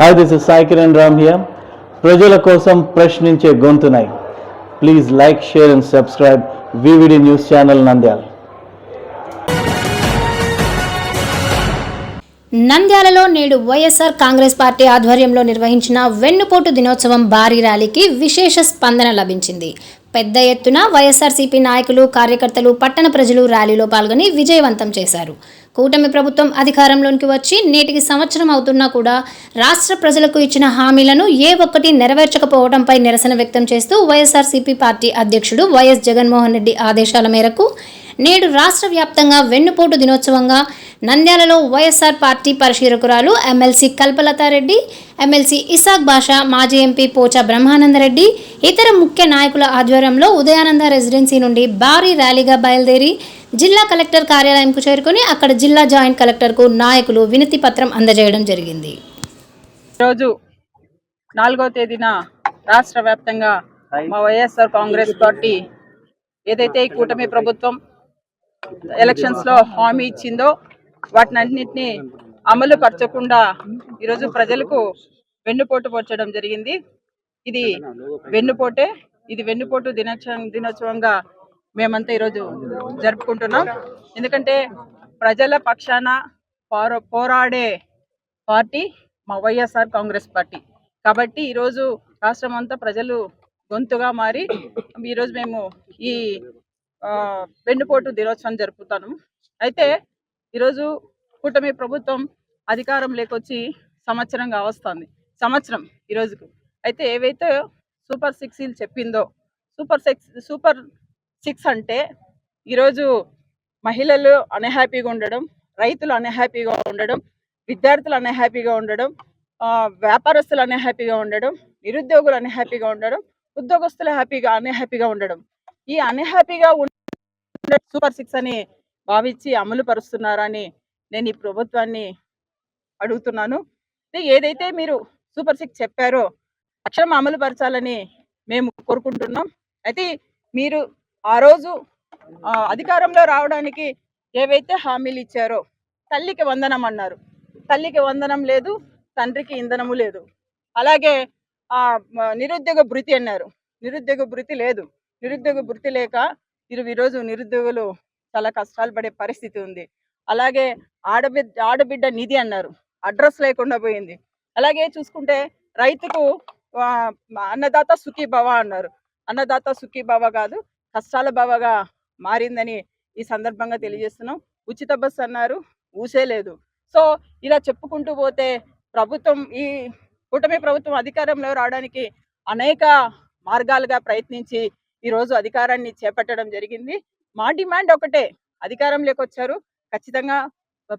Hi, this is Sai Kiran Ram here. ప్రజల కోసం ప్రశ్నించే గొంతునై please like, share and subscribe VVD news channel Nandyal. నంద్యాలలో నేడు వైఎస్ఆర్ కాంగ్రెస్ పార్టీ ఆధ్వర్యంలో నిర్వహించిన వెన్నుపోటు దినోత్సవం భారీ ర్యాలీకి విశేష స్పందన లభించింది. పెద్ద ఎత్తున వైఎస్ఆర్సీపీ నాయకులు, కార్యకర్తలు, పట్టణ ప్రజలు ర్యాలీలో పాల్గొని విజయవంతం చేశారు. కూటమి ప్రభుత్వం అధికారంలోకి వచ్చి నేటికి సంవత్సరం అవుతున్నా కూడా రాష్ట్ర ప్రజలకు ఇచ్చిన హామీలను ఏ ఒక్కటి నెరవేర్చకపోవడంపై నిరసన వ్యక్తం చేస్తూ వైఎస్ఆర్సీపీ పార్టీ అధ్యక్షుడు వైఎస్ జగన్మోహన్ రెడ్డి ఆదేశాల మేరకు నేడు రాష్ట్ర వ్యాప్తంగా వెన్నుపోటు దినోత్సవంగా నంద్యాలలో YSR party పరిశీలకురాలు MLC Kalpalatha Reddy, MLC Isaac బాషా, మాజీ ఎంపీ పోచా బ్రహ్మానందరెడ్డి, ఇతర ముఖ్య నాయకుల ఆధ్వర్యంలో ఉదయానంద రెసిడెన్సీ నుండి భారీ ర్యాలీగా బయలుదేరి జిల్లా కలెక్టర్ కార్యాలయంకు చేరుకొని అక్కడ జిల్లా జాయింట్ కలెక్టర్కు నాయకులు వినతి పత్రం అందజేయడం జరిగింది. ఈరోజు 4వ తేదీన రాష్ట్ర వ్యాప్తంగా మా వైఎస్ఆర్ కాంగ్రెస్ పార్టీ ఏదైతే ఈ కూటమి ప్రభుత్వం ఎలక్షన్స్ లో హామీ ఇచ్చిందో వాటినన్నింటినీ అమలు పరచకుండా ఈరోజు ప్రజలకు వెన్నుపోటు పొచ్చడం జరిగింది. ఇది వెన్నుపోటు దినోత్సవంగా మేమంతా ఈరోజు జరుపుకుంటున్నాం. ఎందుకంటే ప్రజల పక్షాన పోరాడే పార్టీ మా వైఎస్ఆర్ కాంగ్రెస్ పార్టీ. కాబట్టి ఈరోజు రాష్ట్రం అంతా ప్రజలు గొంతుగా మారి ఈరోజు మేము ఈ వెన్నుపోటు దినోత్సవం జరుపుతాను. అయితే ఈరోజు కూటమి ప్రభుత్వం అధికారం లేకొచ్చి సంవత్సరంగా వస్తుంది. సంవత్సరం ఈరోజుకు అయితే ఏవైతే సూపర్ 6 చెప్పిందో సూపర్ 6 అంటే ఈరోజు మహిళలు అన్హ్యాపీగా ఉండడం, రైతులు అన్హ్యాపీగా ఉండడం, విద్యార్థులు అన్హ్యాపీగా ఉండడం, వ్యాపారస్తులు అన్హ్యాపీగా ఉండడం, నిరుద్యోగులు అన్హ్యాపీగా ఉండడం, ఉద్యోగస్తులు అన్హ్యాపీగా ఉండడం. ఈ అన్హ్యాపీగా ఉన్న సూపర్ 6 అని భావించి అమలు పరుస్తున్నారని నేను ఈ ప్రభుత్వాన్ని అడుగుతున్నాను. ఏదైతే మీరు సూపర్ 6 చెప్పారో అక్షరం అమలు పరచాలని మేము కోరుకుంటున్నాం. అయితే మీరు ఆ రోజు అధికారంలో రావడానికి ఏవైతే హామీలు ఇచ్చారో తల్లికి వందనం అన్నారు. తల్లికి వందనం లేదు, తండ్రికి ఇంధనము లేదు. అలాగే నిరుద్యోగ భృతి అన్నారు. నిరుద్యోగ భృతి లేదు. నిరుద్యోగ భృతి లేక ఈరోజు నిరుద్యోగులు చాలా కష్టాలు పడే పరిస్థితి ఉంది. అలాగే ఆడబిడ్డ నిధి అన్నారు, అడ్రస్ లేకుండా పోయింది. అలాగే చూసుకుంటే రైతుకు అన్నదాత సుఖీభవ అన్నారు. అన్నదాత సుఖీభవ కాదు, కష్టాల భవగా మారిందని ఈ సందర్భంగా తెలియజేస్తున్నాం. ఉచిత బస్సు అన్నారు, ఊసే లేదు. సో ఇలా చెప్పుకుంటూ పోతే ఈ కూటమి ప్రభుత్వం అధికారంలో రావడానికి అనేక మార్గాలుగా ప్రయత్నించి ఈరోజు అధికారాన్ని చేపట్టడం జరిగింది. మా డిమాండ్ ఒకటే, అధికారంలోకి వచ్చారు, ఖచ్చితంగా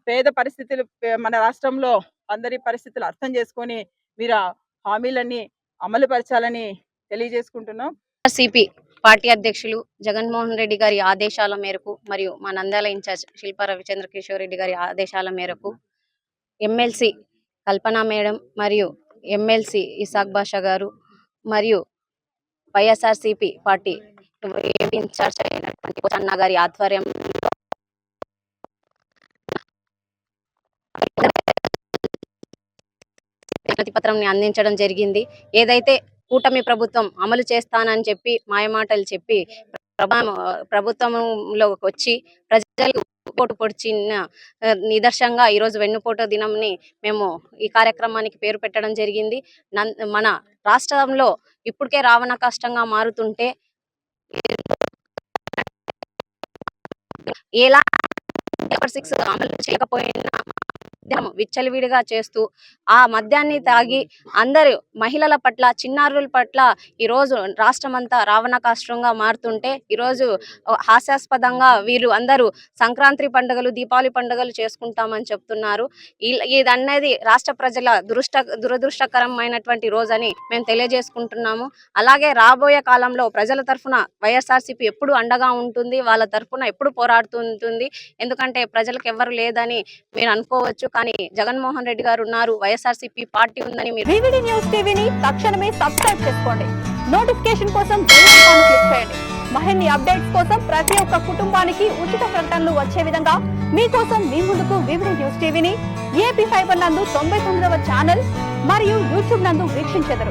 పేద పరిస్థితులు మన రాష్ట్రంలో అందరి పరిస్థితులు అర్థం చేసుకొని మీరు హామీలన్నీ అమలు పరచాలని తెలియజేసుకుంటున్నాం. సిపి పార్టీ అధ్యక్షులు జగన్మోహన్ రెడ్డి గారి ఆదేశాల మేరకు మరియు మా నంద్యాల ఇన్ఛార్జ్ శిల్పా రవిచంద్ర కిషోర్ రెడ్డి గారి ఆదేశాల మేరకు ఎమ్మెల్సీ కల్పన మేడం మరియు ఎమ్మెల్సీ ఇసాక్ బాషా గారు మరియు వైఎస్ఆర్సీపీ పార్టీ ఇన్ఛార్జ్ అయినటువంటి పోచన్న గారి ఆధ్వర్యంలో వినతి పత్రం అందించడం జరిగింది. ఏదైతే కూటమి ప్రభుత్వం అమలు చేస్తానని చెప్పి మాయమాటలు చెప్పి ప్రభుత్వంలోకి వచ్చి ప్రజలకు పోటు పొడిచిన నిదర్శనంగా ఈరోజు వెన్నుపోటు దినంని మేము ఈ కార్యక్రమానికి పేరు పెట్టడం జరిగింది. మన రాష్ట్రంలో ఇప్పటికే రావణ కష్టంగా మారుతుంటే ఎలా 6 అమలు చేయకపోయినా విచ్చలవిడిగా చేస్తూ ఆ మద్యాన్ని తాగి అందరు మహిళల పట్ల, చిన్నారుల పట్ల ఈరోజు రాష్ట్రం అంతా రావణ కాష్టంగా మారుతుంటే ఈరోజు హాస్యాస్పదంగా వీరు అందరూ సంక్రాంతి పండుగలు, దీపావళి పండుగలు చేసుకుంటామని చెప్తున్నారు. ఇదన్నది రాష్ట్ర ప్రజల దురదృష్టకరమైనటువంటి రోజని మేము తెలియజేసుకుంటున్నాము. అలాగే రాబోయే కాలంలో ప్రజల తరఫున వైఎస్ఆర్సీపీ ఎప్పుడు అండగా ఉంటుంది, వాళ్ళ తరఫున ఎప్పుడు పోరాడుతుంటుంది. ఎందుకంటే ప్రజలకు ఎవరు లేదని మీరు అనుకోవచ్చు, కానీ జగన్మోహన్ రెడ్డి గారు ఉన్నారు, వైఎస్ఆర్సీపీ పార్టీ ఉందని మీరు వివిడి న్యూస్ టీవీని తక్షణమే సబ్స్క్రైబ్ చేసుకోండి. నోటిఫికేషన్ కోసం బెల్ ఐకాన్ క్లిక్ చేయండి. మరిన్ని అప్డేట్స్ కోసం ప్రతి ఒక్క కుటుంబానికి ఉచిత ప్రకటనలు వచ్చే విధంగా మీకోసం మీ ముందుకు వివిడి న్యూస్ టీవీని ఏపీ ఫైబర్ నందు 99వ ఛానల్ మరియు యూట్యూబ్ నందు వీక్షించెదరు.